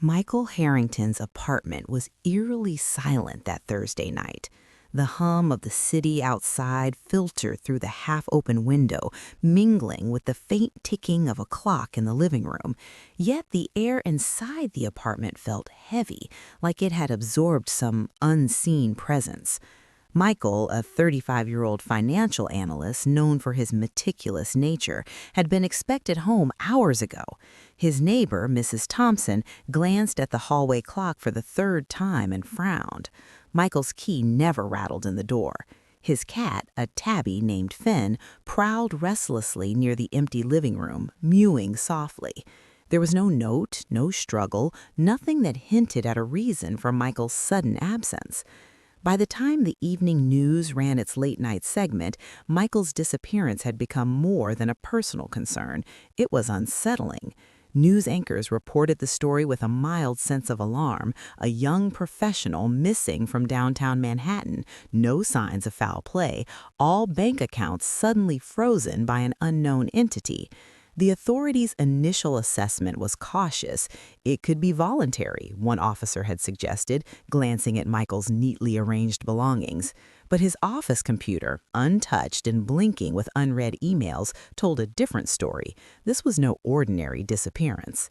Michael Harrington's apartment was eerily silent that Thursday night. The hum of the city outside filtered through the half-open window, mingling with the faint ticking of a clock in the living room. Yet the air inside the apartment felt heavy, like it had absorbed some unseen presence. Michael, a 35-year-old financial analyst known for his meticulous nature, had been expected home hours ago. His neighbor, Mrs. Thompson, glanced at the hallway clock for the third time and frowned. Michael's key never rattled in the door. His cat, a tabby named Finn, prowled restlessly near the empty living room, mewing softly. There was no note, no struggle, nothing that hinted at a reason for Michael's sudden absence. By the time the evening news ran its late-night segment, Michael's disappearance had become more than a personal concern. It was unsettling. News anchors reported the story with a mild sense of alarm, a young professional missing from downtown Manhattan, no signs of foul play, all bank accounts suddenly frozen by an unknown entity. The authorities' initial assessment was cautious. It could be voluntary, one officer had suggested, glancing at Michael's neatly arranged belongings. But his office computer, untouched and blinking with unread emails, told a different story. This was no ordinary disappearance.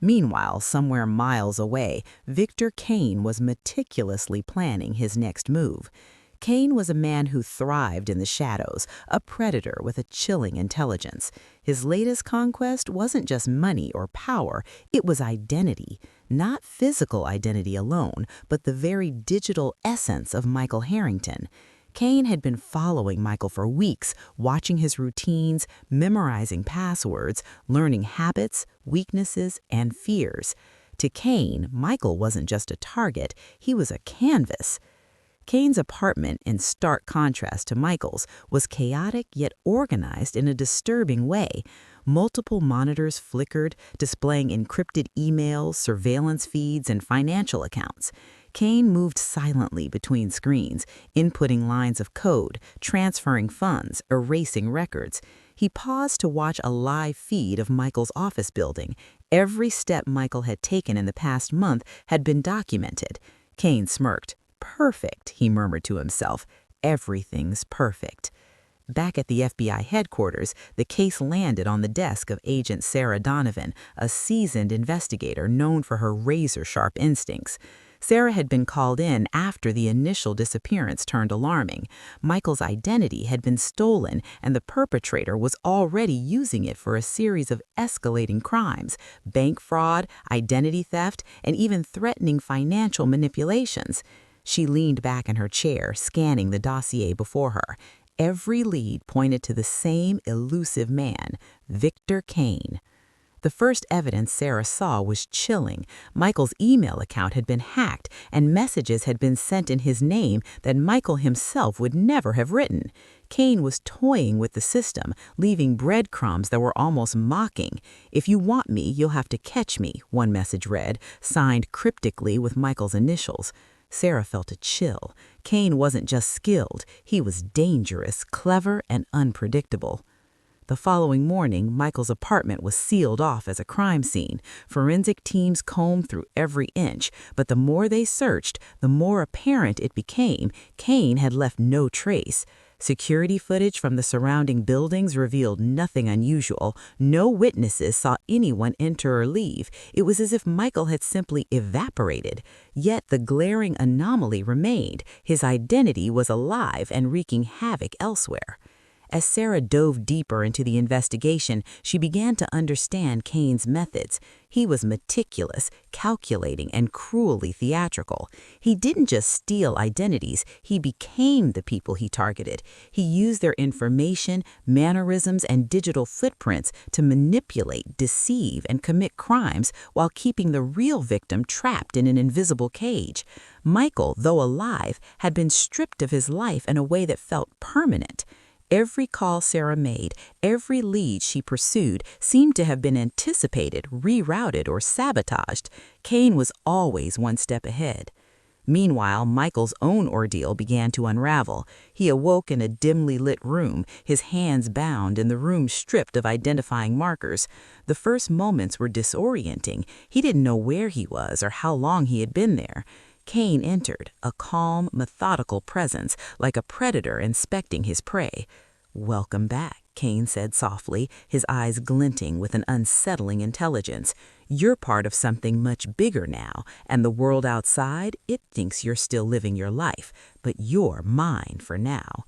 Meanwhile, somewhere miles away, Victor Kane was meticulously planning his next move. Kane was a man who thrived in the shadows, a predator with a chilling intelligence. His latest conquest wasn't just money or power, it was identity. Not physical identity alone, but the very digital essence of Michael Harrington. Kane had been following Michael for weeks, watching his routines, memorizing passwords, learning habits, weaknesses, and fears. To Kane, Michael wasn't just a target, he was a canvas. Kane's apartment, in stark contrast to Michael's, was chaotic yet organized in a disturbing way. Multiple monitors flickered, displaying encrypted emails, surveillance feeds, and financial accounts. Kane moved silently between screens, inputting lines of code, transferring funds, erasing records. He paused to watch a live feed of Michael's office building. Every step Michael had taken in the past month had been documented. Kane smirked. "Perfect," he murmured to himself. "Everything's perfect." Back at the FBI headquarters, the case landed on the desk of Agent Sarah Donovan, a seasoned investigator known for her razor-sharp instincts. Sarah had been called in after the initial disappearance turned alarming. Michael's identity had been stolen, and the perpetrator was already using it for a series of escalating crimes: bank fraud, identity theft, and even threatening financial manipulations. She leaned back in her chair, scanning the dossier before her. Every lead pointed to the same elusive man, Victor Kane. The first evidence Sarah saw was chilling. Michael's email account had been hacked, and messages had been sent in his name that Michael himself would never have written. Kane was toying with the system, leaving breadcrumbs that were almost mocking. "If you want me, you'll have to catch me," one message read, signed cryptically with Michael's initials. Sarah felt a chill. Kane wasn't just skilled, he was dangerous, clever, and unpredictable. The following morning, Michael's apartment was sealed off as a crime scene. Forensic teams combed through every inch, but the more they searched, the more apparent it became Kane had left no trace. Security footage from the surrounding buildings revealed nothing unusual. No witnesses saw anyone enter or leave. It was as if Michael had simply evaporated. Yet the glaring anomaly remained. His identity was alive and wreaking havoc elsewhere. As Sarah dove deeper into the investigation, she began to understand Kane's methods. He was meticulous, calculating, and cruelly theatrical. He didn't just steal identities, he became the people he targeted. He used their information, mannerisms, and digital footprints to manipulate, deceive, and commit crimes while keeping the real victim trapped in an invisible cage. Michael, though alive, had been stripped of his life in a way that felt permanent. Every call Sarah made, every lead she pursued seemed to have been anticipated, rerouted, or sabotaged. Kane was always one step ahead. Meanwhile, Michael's own ordeal began to unravel. He awoke in a dimly lit room, his hands bound and the room stripped of identifying markers. The first moments were disorienting. He didn't know where he was or how long he had been there. Kane entered, a calm, methodical presence, like a predator inspecting his prey. "Welcome back," Kane said softly, his eyes glinting with an unsettling intelligence. "You're part of something much bigger now, and the world outside, it thinks you're still living your life, but you're mine for now."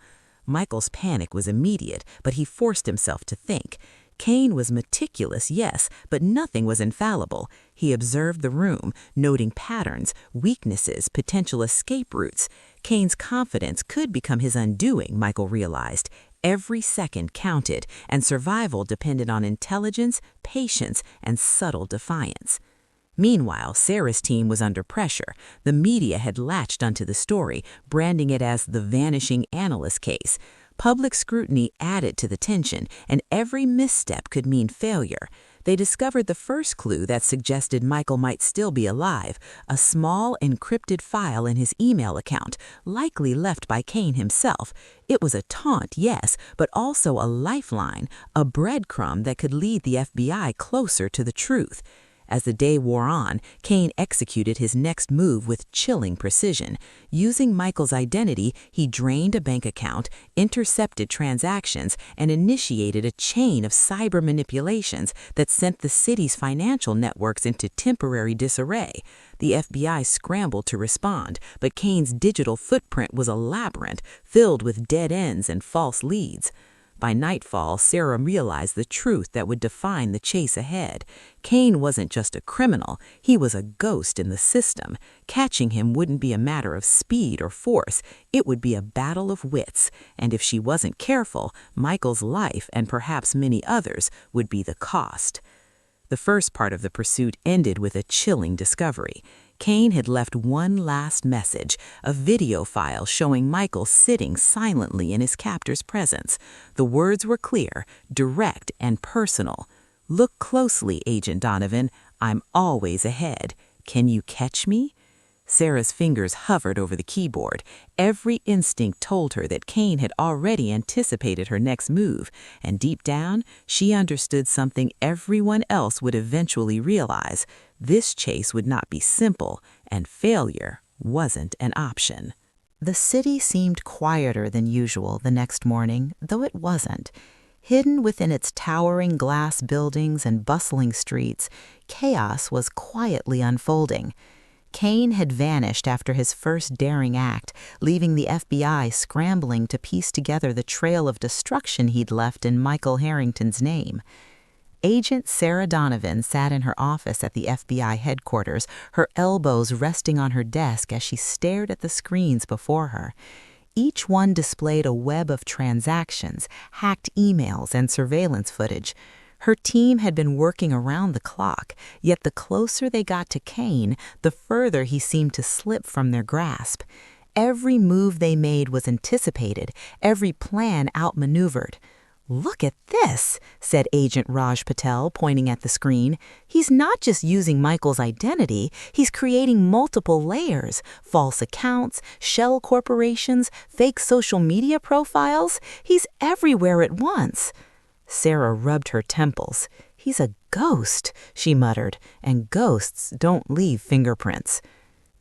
Michael's panic was immediate, but he forced himself to think. Kane was meticulous, yes, but nothing was infallible. He observed the room, noting patterns, weaknesses, potential escape routes. Kane's confidence could become his undoing, Michael realized. Every second counted, and survival depended on intelligence, patience, and subtle defiance. Meanwhile, Sarah's team was under pressure. The media had latched onto the story, branding it as the vanishing analyst case. Public scrutiny added to the tension, and every misstep could mean failure. They discovered the first clue that suggested Michael might still be alive, a small encrypted file in his email account, likely left by Kane himself. It was a taunt, yes, but also a lifeline, a breadcrumb that could lead the FBI closer to the truth. As the day wore on, Kane executed his next move with chilling precision. Using Michael's identity, he drained a bank account, intercepted transactions, and initiated a chain of cyber manipulations that sent the city's financial networks into temporary disarray. The FBI scrambled to respond, but Kane's digital footprint was a labyrinth filled with dead ends and false leads. By nightfall, Sarah realized the truth that would define the chase ahead. Kane wasn't just a criminal, he was a ghost in the system. Catching him wouldn't be a matter of speed or force, it would be a battle of wits, and if she wasn't careful, Michael's life, and perhaps many others, would be the cost. The first part of the pursuit ended with a chilling discovery. Kane had left one last message, a video file showing Michael sitting silently in his captor's presence. The words were clear, direct, and personal. "Look closely, Agent Donovan. I'm always ahead. Can you catch me?" Sarah's fingers hovered over the keyboard. Every instinct told her that Kane had already anticipated her next move, and deep down, she understood something everyone else would eventually realize. This chase would not be simple, and failure wasn't an option. The city seemed quieter than usual the next morning, though it wasn't. Hidden within its towering glass buildings and bustling streets, chaos was quietly unfolding. Kane had vanished after his first daring act, leaving the FBI scrambling to piece together the trail of destruction he'd left in Michael Harrington's name. Agent Sarah Donovan sat in her office at the FBI headquarters, her elbows resting on her desk as she stared at the screens before her. Each one displayed a web of transactions, hacked emails, and surveillance footage. Her team had been working around the clock, yet the closer they got to Kane, the further he seemed to slip from their grasp. Every move they made was anticipated, every plan outmaneuvered. "Look at this," said Agent Raj Patel, pointing at the screen. "He's not just using Michael's identity, he's creating multiple layers, false accounts, shell corporations, fake social media profiles. He's everywhere at once." Sarah rubbed her temples. "He's a ghost," she muttered, "and ghosts don't leave fingerprints."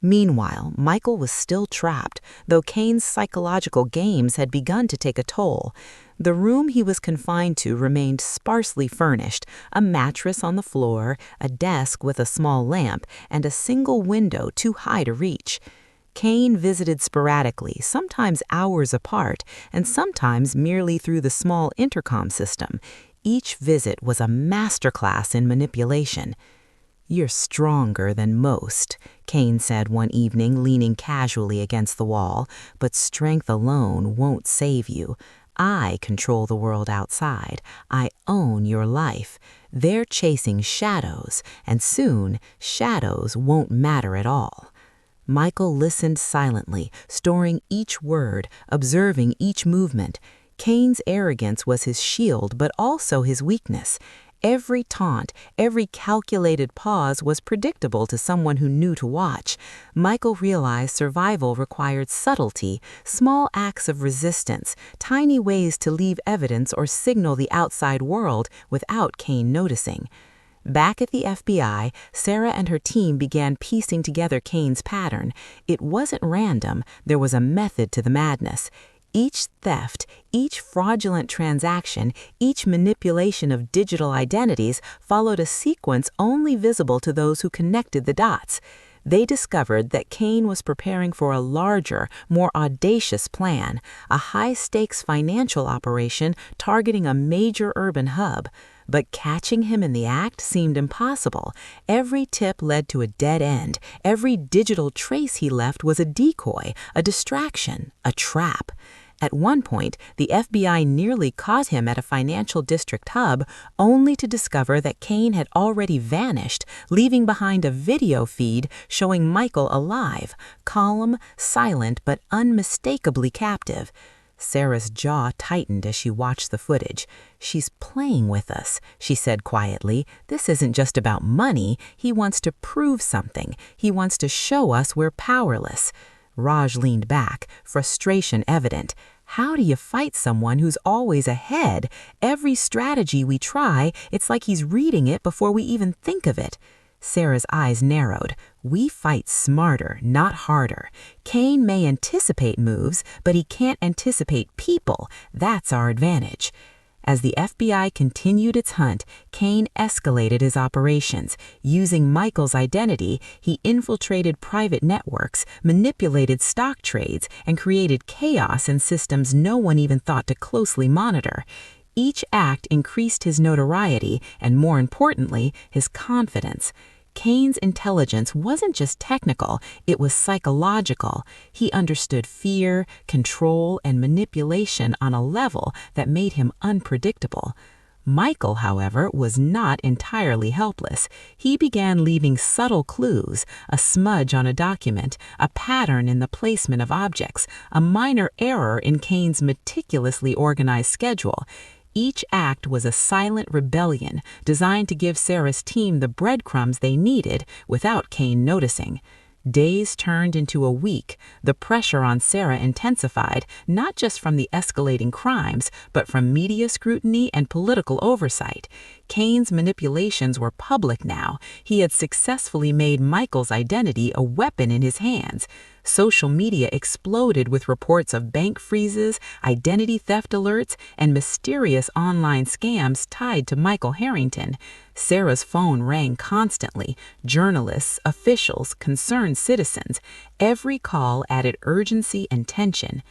Meanwhile, Michael was still trapped, though Kane's psychological games had begun to take a toll. The room he was confined to remained sparsely furnished, a mattress on the floor, a desk with a small lamp, and a single window too high to reach. Kane visited sporadically, sometimes hours apart, and sometimes merely through the small intercom system. Each visit was a masterclass in manipulation. "You're stronger than most," Kane said one evening, leaning casually against the wall, "but strength alone won't save you. I control the world outside. I own your life. They're chasing shadows, and soon shadows won't matter at all." Michael listened silently, storing each word, observing each movement. Kane's arrogance was his shield, but also his weakness. Every taunt, every calculated pause was predictable to someone who knew to watch. Michael realized survival required subtlety, small acts of resistance, tiny ways to leave evidence or signal the outside world without Kane noticing. Back at the FBI, Sarah and her team began piecing together Kane's pattern. It wasn't random, there was a method to the madness. Each theft, each fraudulent transaction, each manipulation of digital identities followed a sequence only visible to those who connected the dots. They discovered that Kane was preparing for a larger, more audacious plan, a high-stakes financial operation targeting a major urban hub. But catching him in the act seemed impossible. Every tip led to a dead end. Every digital trace he left was a decoy, a distraction, a trap. At one point, the FBI nearly caught him at a financial district hub, only to discover that Kane had already vanished, leaving behind a video feed showing Michael alive, calm, silent, but unmistakably captive. Sarah's jaw tightened as she watched the footage. "She's playing with us," she said quietly. "This isn't just about money. He wants to prove something. He wants to show us we're powerless." Raj leaned back, frustration evident. "How do you fight someone who's always ahead? Every strategy we try, it's like he's reading it before we even think of it." Sarah's eyes narrowed. "We fight smarter, not harder. Kane may anticipate moves, but he can't anticipate people. That's our advantage." As the FBI continued its hunt, Kane escalated his operations. Using Michael's identity, he infiltrated private networks, manipulated stock trades, and created chaos in systems no one even thought to closely monitor. Each act increased his notoriety and, more importantly, his confidence. Kane's intelligence wasn't just technical, it was psychological. He understood fear, control, and manipulation on a level that made him unpredictable. Michael, however, was not entirely helpless. He began leaving subtle clues, a smudge on a document, a pattern in the placement of objects, a minor error in Kane's meticulously organized schedule. Each act was a silent rebellion designed to give Sarah's team the breadcrumbs they needed without Kane noticing. Days turned into a week. The pressure on Sarah intensified, not just from the escalating crimes, but from media scrutiny and political oversight. Kane's manipulations were public now. He had successfully made Michael's identity a weapon in his hands. Social media exploded with reports of bank freezes, identity theft alerts, and mysterious online scams tied to Michael Harrington. Sarah's phone rang constantly. Journalists, officials, concerned citizens. Every call added urgency and tension.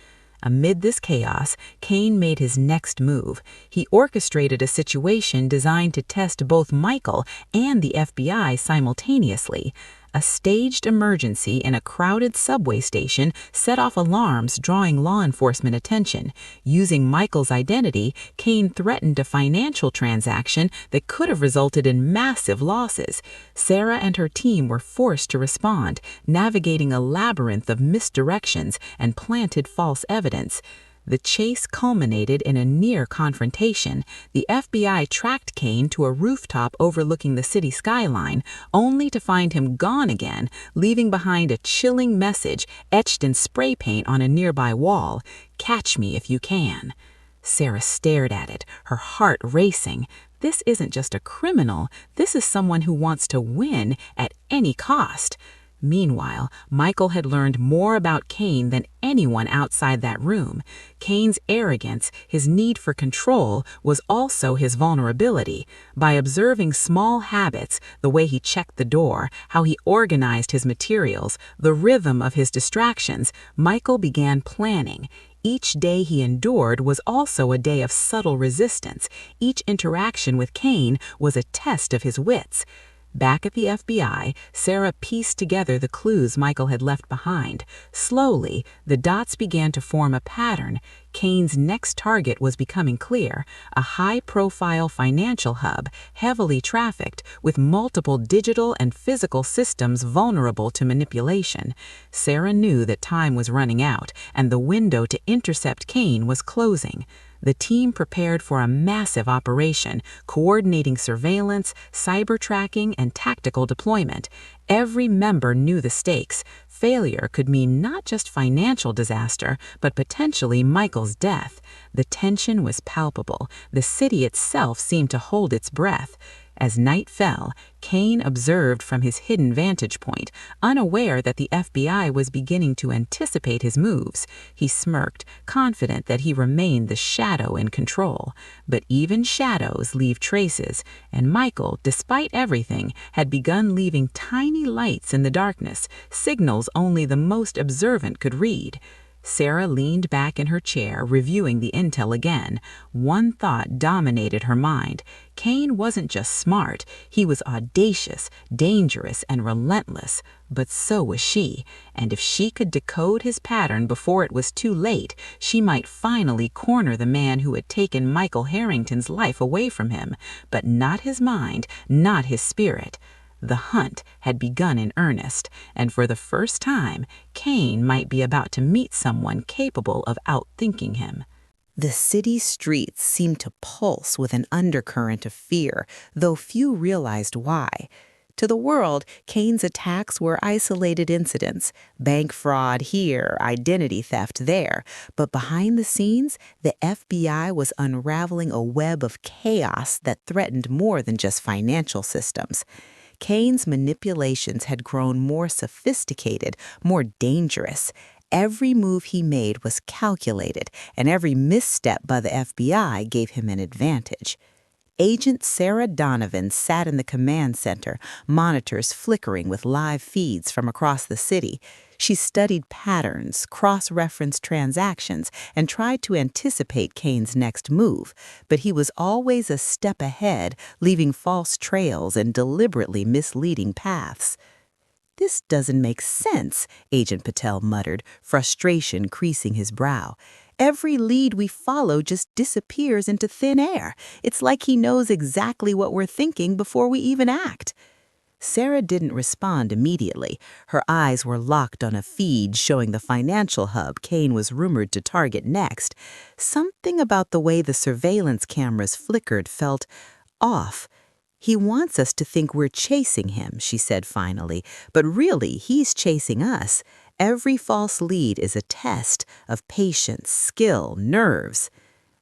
Amid this chaos, Kane made his next move. He orchestrated a situation designed to test both Michael and the FBI simultaneously. A staged emergency in a crowded subway station set off alarms, drawing law enforcement attention. Using Michael's identity, Kane threatened a financial transaction that could have resulted in massive losses. Sarah and her team were forced to respond, navigating a labyrinth of misdirections and planted false evidence. The chase culminated in a near confrontation. The FBI tracked Kane to a rooftop overlooking the city skyline, only to find him gone again, leaving behind a chilling message etched in spray paint on a nearby wall: "Catch me if you can." Sarah stared at it, her heart racing. This isn't just a criminal, this is someone who wants to win at any cost. Meanwhile, Michael had learned more about Kane than anyone outside that room. Kane's arrogance, his need for control, was also his vulnerability. By observing small habits, the way he checked the door, how he organized his materials, the rhythm of his distractions, Michael began planning. Each day he endured was also a day of subtle resistance. Each interaction with Kane was a test of his wits. Back at the FBI, Sarah pieced together the clues Michael had left behind. Slowly, the dots began to form a pattern. Kane's next target was becoming clear: a high-profile financial hub, heavily trafficked, with multiple digital and physical systems vulnerable to manipulation. Sarah knew that time was running out, and the window to intercept Kane was closing. The team prepared for a massive operation, coordinating surveillance, cyber tracking, and tactical deployment. Every member knew the stakes. Failure could mean not just financial disaster, but potentially Michael's death. The tension was palpable. The city itself seemed to hold its breath. As night fell, Kane observed from his hidden vantage point, unaware that the FBI was beginning to anticipate his moves. He smirked, confident that he remained the shadow in control. But even shadows leave traces, and Michael, despite everything, had begun leaving tiny lights in the darkness, signals only the most observant could read. Sarah leaned back in her chair, reviewing the intel again. One thought dominated her mind. Kane wasn't just smart, he was audacious, dangerous, and relentless. But so was she, and if she could decode his pattern before it was too late, she might finally corner the man who had taken Michael Harrington's life away from him. But not his mind, not his spirit. The hunt had begun in earnest, and for the first time, Kane might be about to meet someone capable of outthinking him. The city streets seemed to pulse with an undercurrent of fear, though few realized why. To the world, Kane's attacks were isolated incidents, bank fraud here, identity theft there. But behind the scenes, the FBI was unraveling a web of chaos that threatened more than just financial systems. Kane's manipulations had grown more sophisticated, more dangerous. Every move he made was calculated, and every misstep by the FBI gave him an advantage. Agent Sarah Donovan sat in the command center, monitors flickering with live feeds from across the city. She studied patterns, cross-referenced transactions, and tried to anticipate Kane's next move, but he was always a step ahead, leaving false trails and deliberately misleading paths. "This doesn't make sense," Agent Patel muttered, frustration creasing his brow. "Every lead we follow just disappears into thin air. It's like he knows exactly what we're thinking before we even act." Sarah didn't respond immediately. Her eyes were locked on a feed showing the financial hub Kane was rumored to target next. Something about the way the surveillance cameras flickered felt off. "He wants us to think we're chasing him," she said finally, "but really he's chasing us. Every false lead is a test of patience, skill, nerves."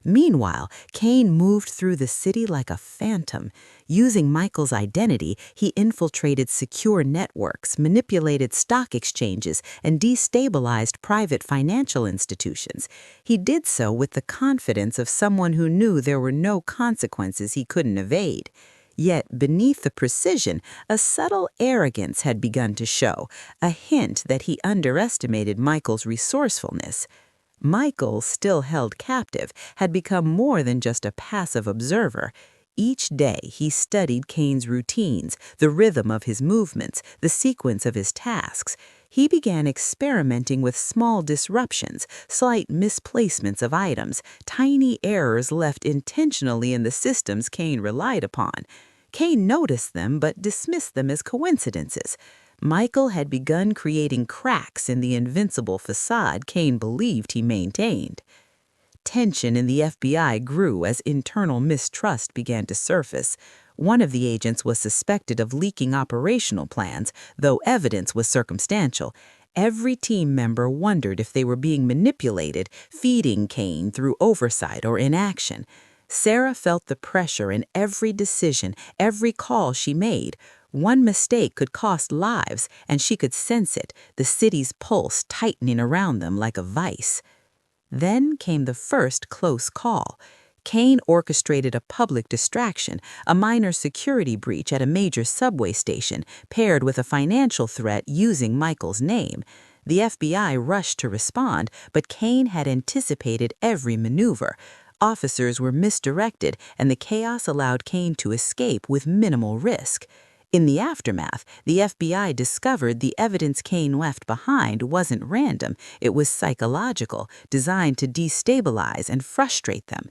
Meanwhile, Kane moved through the city like a phantom. Using Michael's identity, he infiltrated secure networks, manipulated stock exchanges, and destabilized private financial institutions. He did so with the confidence of someone who knew there were no consequences he couldn't evade. Yet beneath the precision, a subtle arrogance had begun to show, a hint that he underestimated Michael's resourcefulness. Michael, still held captive, had become more than just a passive observer. Each day he studied Kane's routines, the rhythm of his movements, the sequence of his tasks. He began experimenting with small disruptions, slight misplacements of items, tiny errors left intentionally in the systems Kane relied upon. Kane noticed them but dismissed them as coincidences. Michael had begun creating cracks in the invincible facade Kane believed he maintained. Tension in the FBI grew as internal mistrust began to surface. One of the agents was suspected of leaking operational plans, though evidence was circumstantial. Every team member wondered if they were being manipulated, feeding Kane through oversight or inaction. Sarah felt the pressure in every decision, every call she made. One mistake could cost lives, and she could sense it, the city's pulse tightening around them like a vice. Then came the first close call. Kane orchestrated a public distraction, a minor security breach at a major subway station, paired with a financial threat using Michael's name. The FBI rushed to respond, but Kane had anticipated every maneuver. Officers were misdirected, and the chaos allowed Kane to escape with minimal risk. In the aftermath, the FBI discovered the evidence Kane left behind wasn't random, it was psychological, designed to destabilize and frustrate them.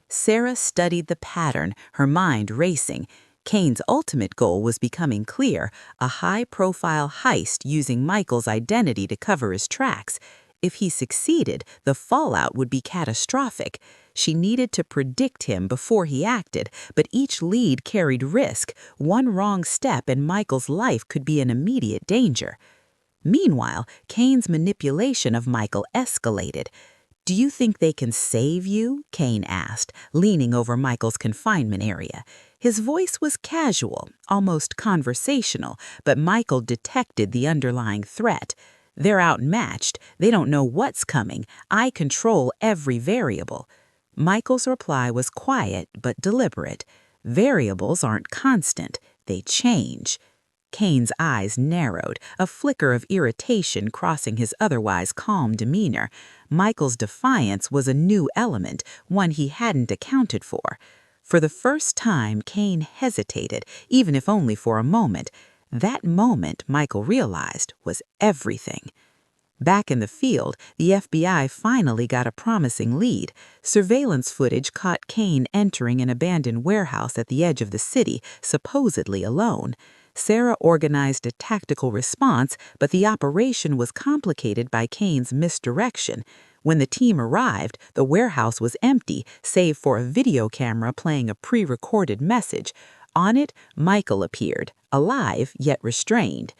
Sarah studied the pattern, her mind racing. Kane's ultimate goal was becoming clear, a high-profile heist using Michael's identity to cover his tracks. If he succeeded, the fallout would be catastrophic. She needed to predict him before he acted, but each lead carried risk. One wrong step and Michael's life could be in immediate danger. Meanwhile, Kane's manipulation of Michael escalated. "Do you think they can save you?" Kane asked, leaning over Michael's confinement area. His voice was casual, almost conversational, but Michael detected the underlying threat. "They're outmatched. They don't know what's coming. I control every variable." Michael's reply was quiet but deliberate. "Variables aren't constant. They change." Kane's eyes narrowed, a flicker of irritation crossing his otherwise calm demeanor. Michael's defiance was a new element, one he hadn't accounted for. For the first time, Kane hesitated, even if only for a moment. That moment, Michael realized, was everything. Back in the field, the FBI finally got a promising lead. Surveillance footage caught Kane entering an abandoned warehouse at the edge of the city, supposedly alone. Sarah organized a tactical response, but the operation was complicated by Kane's misdirection. When the team arrived, the warehouse was empty, save for a video camera playing a pre-recorded message. On it, Michael appeared, alive yet restrained.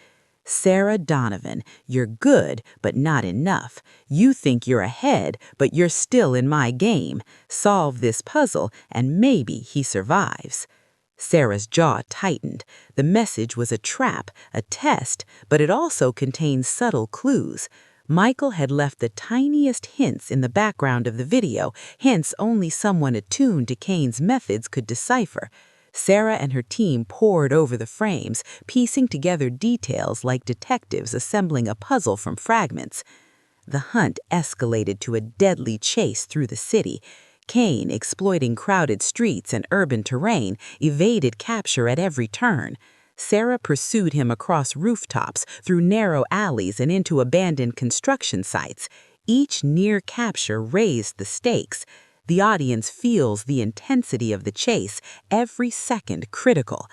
"Sarah Donovan, you're good, but not enough. You think you're ahead, but you're still in my game. Solve this puzzle, and maybe he survives." Sarah's jaw tightened. The message was a trap, a test, but it also contained subtle clues. Michael had left the tiniest hints in the background of the video, hints only someone attuned to Kane's methods could decipher. Sarah and her team pored over the frames, piecing together details like detectives assembling a puzzle from fragments. The hunt escalated to a deadly chase through the city. Kane, exploiting crowded streets and urban terrain, evaded capture at every turn. Sarah pursued him across rooftops, through narrow alleys and into abandoned construction sites. Each near capture raised the stakes. The audience feels the intensity of the chase, every second critical.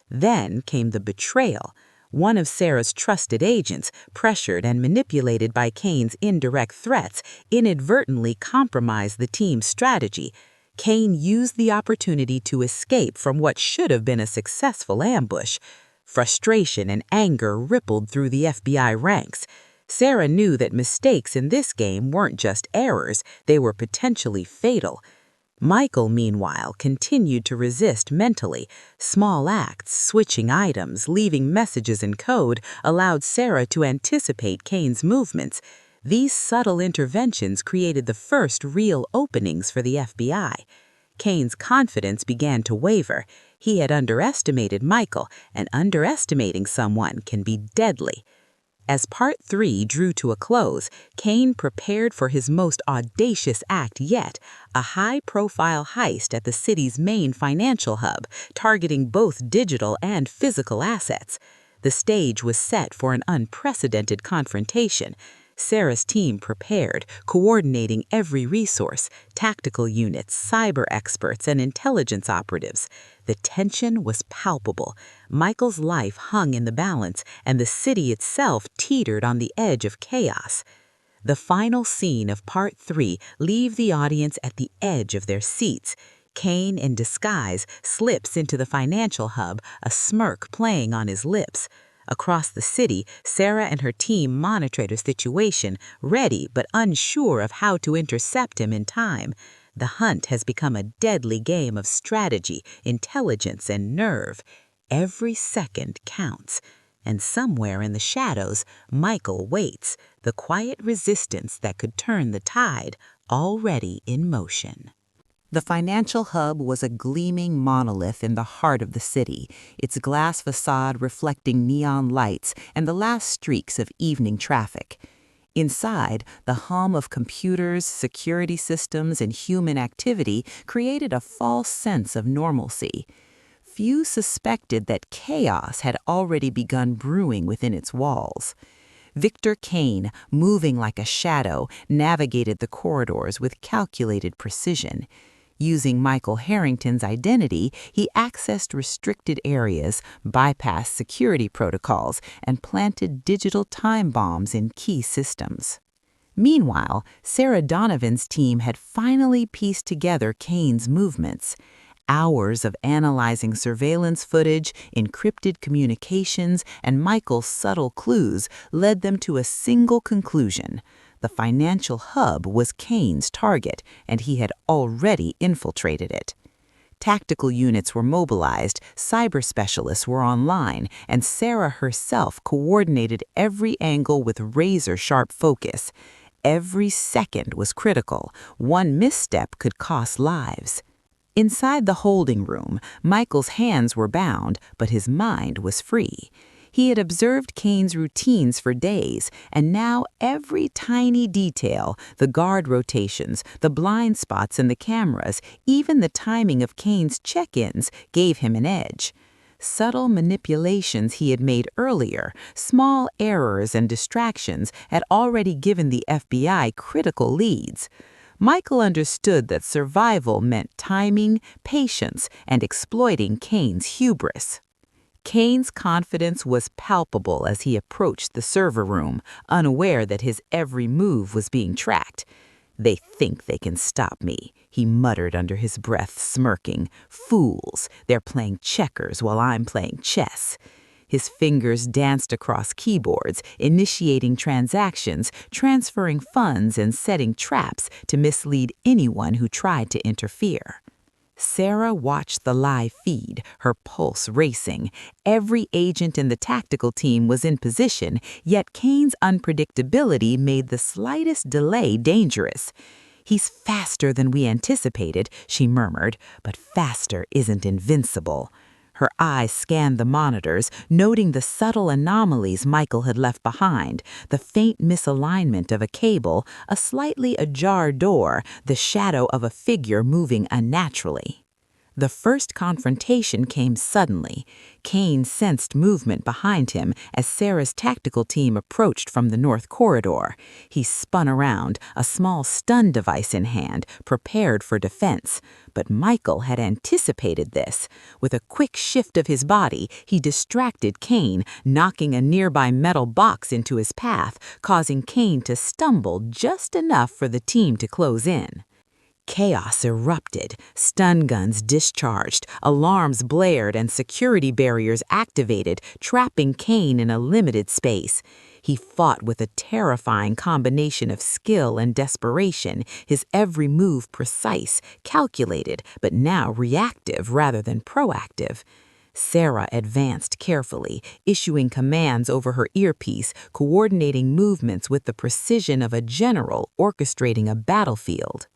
Then came the betrayal. One of Sarah's trusted agents, pressured and manipulated by Kane's indirect threats, inadvertently compromised the team's strategy. Kane used the opportunity to escape from what should have been a successful ambush. Frustration and anger rippled through the FBI ranks. Sarah knew that mistakes in this game weren't just errors, they were potentially fatal. Michael, meanwhile, continued to resist mentally. Small acts, switching items, leaving messages in code, allowed Sarah to anticipate Kane's movements. These subtle interventions created the first real openings for the FBI. Kane's confidence began to waver. He had underestimated Michael, and underestimating someone can be deadly. As Part 3 drew to a close, Kane prepared for his most audacious act yet, a high-profile heist at the city's main financial hub, targeting both digital and physical assets. The stage was set for an unprecedented confrontation. Sarah's team prepared, coordinating every resource, tactical units, cyber experts, and intelligence operatives. The tension was palpable. Michael's life hung in the balance, and the city itself teetered on the edge of chaos. The final scene of Part 3 leaves the audience at the edge of their seats. Kane, in disguise, slips into the financial hub, a smirk playing on his lips. Across the city, Sarah and her team monitor the situation, ready but unsure of how to intercept him in time. The hunt has become a deadly game of strategy, intelligence, and nerve. Every second counts. And somewhere in the shadows, Michael waits, the quiet resistance that could turn the tide, already in motion. The financial hub was a gleaming monolith in the heart of the city, its glass facade reflecting neon lights and the last streaks of evening traffic. Inside, the hum of computers, security systems, and human activity created a false sense of normalcy. Few suspected that chaos had already begun brewing within its walls. Victor Kane, moving like a shadow, navigated the corridors with calculated precision. Using Michael Harrington's identity, he accessed restricted areas, bypassed security protocols, and planted digital time bombs in key systems. Meanwhile, Sarah Donovan's team had finally pieced together Kane's movements. Hours of analyzing surveillance footage, encrypted communications, and Michael's subtle clues led them to a single conclusion. The financial hub was Kane's target, and he had already infiltrated it. Tactical units were mobilized, cyber specialists were online, and Sarah herself coordinated every angle with razor-sharp focus. Every second was critical. One misstep could cost lives. Inside the holding room, Michael's hands were bound, but his mind was free. He had observed Kane's routines for days, and now every tiny detail, the guard rotations, the blind spots in the cameras, even the timing of Kane's check-ins, gave him an edge. Subtle manipulations he had made earlier, small errors and distractions, had already given the FBI critical leads. Michael understood that survival meant timing, patience, and exploiting Kane's hubris. Kane's confidence was palpable as he approached the server room, unaware that his every move was being tracked. "They think they can stop me," he muttered under his breath, smirking. "Fools, they're playing checkers while I'm playing chess." His fingers danced across keyboards, initiating transactions, transferring funds, and setting traps to mislead anyone who tried to interfere. Sarah watched the live feed, her pulse racing. Every agent in the tactical team was in position, yet Kane's unpredictability made the slightest delay dangerous. "He's faster than we anticipated," she murmured, "but faster isn't invincible." Her eyes scanned the monitors, noting the subtle anomalies Michael had left behind, the faint misalignment of a cable, a slightly ajar door, the shadow of a figure moving unnaturally. The first confrontation came suddenly. Kane sensed movement behind him as Sarah's tactical team approached from the north corridor. He spun around, a small stun device in hand, prepared for defense. But Michael had anticipated this. With a quick shift of his body, he distracted Kane, knocking a nearby metal box into his path, causing Kane to stumble just enough for the team to close in. Chaos erupted, stun guns discharged, alarms blared, and security barriers activated, trapping Kane in a limited space. He fought with a terrifying combination of skill and desperation, his every move precise, calculated, but now reactive rather than proactive. Sarah advanced carefully, issuing commands over her earpiece, coordinating movements with the precision of a general orchestrating a battlefield.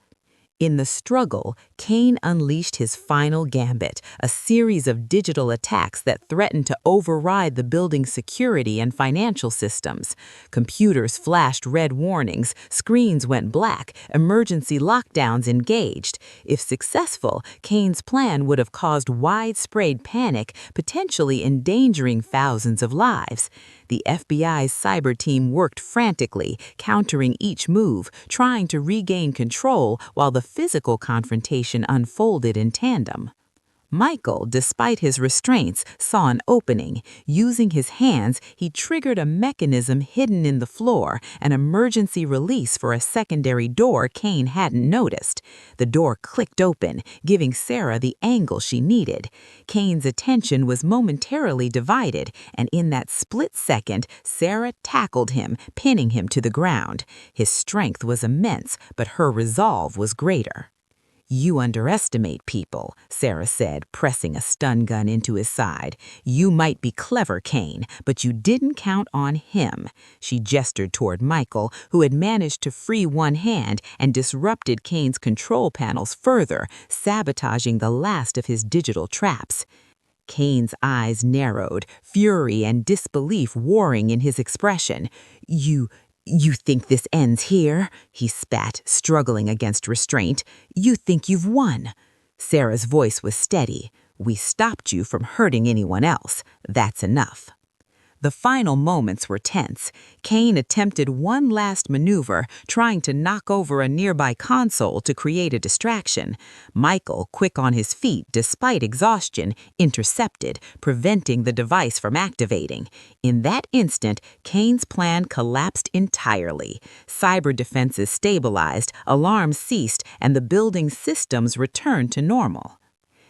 In the struggle, Kane unleashed his final gambit, a series of digital attacks that threatened to override the building's security and financial systems. Computers flashed red warnings, screens went black, emergency lockdowns engaged. If successful, Kane's plan would have caused widespread panic, potentially endangering thousands of lives. The FBI's cyber team worked frantically, countering each move, trying to regain control while the physical confrontation unfolded in tandem. Michael, despite his restraints, saw an opening. Using his hands, he triggered a mechanism hidden in the floor, an emergency release for a secondary door Kane hadn't noticed. The door clicked open, giving Sarah the angle she needed. Kane's attention was momentarily divided, and in that split second, Sarah tackled him, pinning him to the ground. His strength was immense, but her resolve was greater. "You underestimate people," Sarah said, pressing a stun gun into his side. "You might be clever, Kane, but you didn't count on him." She gestured toward Michael, who had managed to free one hand and disrupted Kane's control panels further, sabotaging the last of his digital traps. Kane's eyes narrowed, fury and disbelief warring in his expression. You think this ends here?" he spat, struggling against restraint. "You think you've won." Sarah's voice was steady. "We stopped you from hurting anyone else. That's enough." The final moments were tense. Kane attempted one last maneuver, trying to knock over a nearby console to create a distraction. Michael, quick on his feet despite exhaustion, intercepted, preventing the device from activating. In that instant, Kane's plan collapsed entirely. Cyber defenses stabilized, alarms ceased, and the building's systems returned to normal.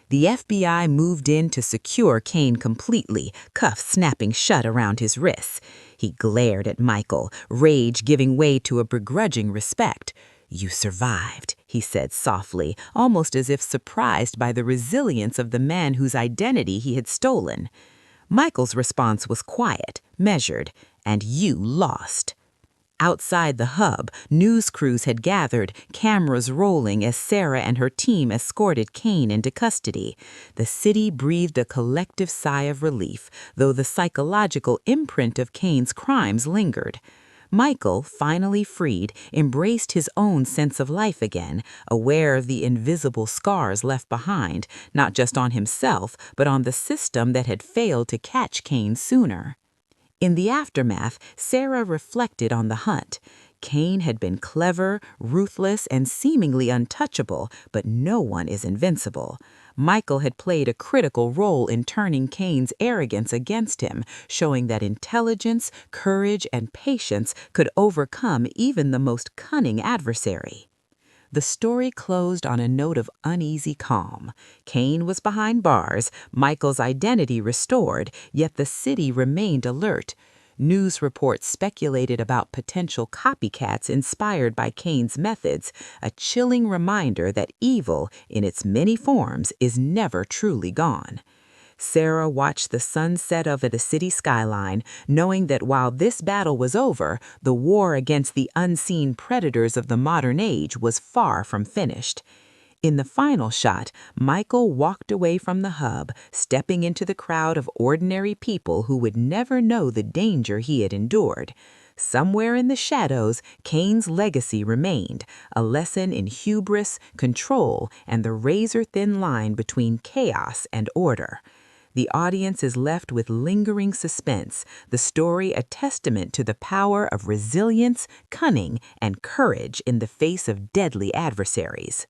The FBI moved in to secure Kane completely, cuffs snapping shut around his wrists. He glared at Michael, rage giving way to a begrudging respect. "You survived," he said softly, almost as if surprised by the resilience of the man whose identity he had stolen. Michael's response was quiet, measured, "And you lost." Outside the hub, news crews had gathered, cameras rolling as Sarah and her team escorted Kane into custody. The city breathed a collective sigh of relief, though the psychological imprint of Kane's crimes lingered. Michael, finally freed, embraced his own sense of life again, aware of the invisible scars left behind, not just on himself, but on the system that had failed to catch Kane sooner. In the aftermath, Sarah reflected on the hunt. Kane had been clever, ruthless, and seemingly untouchable, but no one is invincible. Michael had played a critical role in turning Kane's arrogance against him, showing that intelligence, courage, and patience could overcome even the most cunning adversary. The story closed on a note of uneasy calm. Kane was behind bars, Michael's identity restored, yet the city remained alert. News reports speculated about potential copycats inspired by Kane's methods, a chilling reminder that evil, in its many forms, is never truly gone. Sarah watched the sunset over the city skyline, knowing that while this battle was over, the war against the unseen predators of the modern age was far from finished. In the final shot, Michael walked away from the hub, stepping into the crowd of ordinary people who would never know the danger he had endured. Somewhere in the shadows, Kane's legacy remained, a lesson in hubris, control, and the razor-thin line between chaos and order. The audience is left with lingering suspense, the story a testament to the power of resilience, cunning, and courage in the face of deadly adversaries.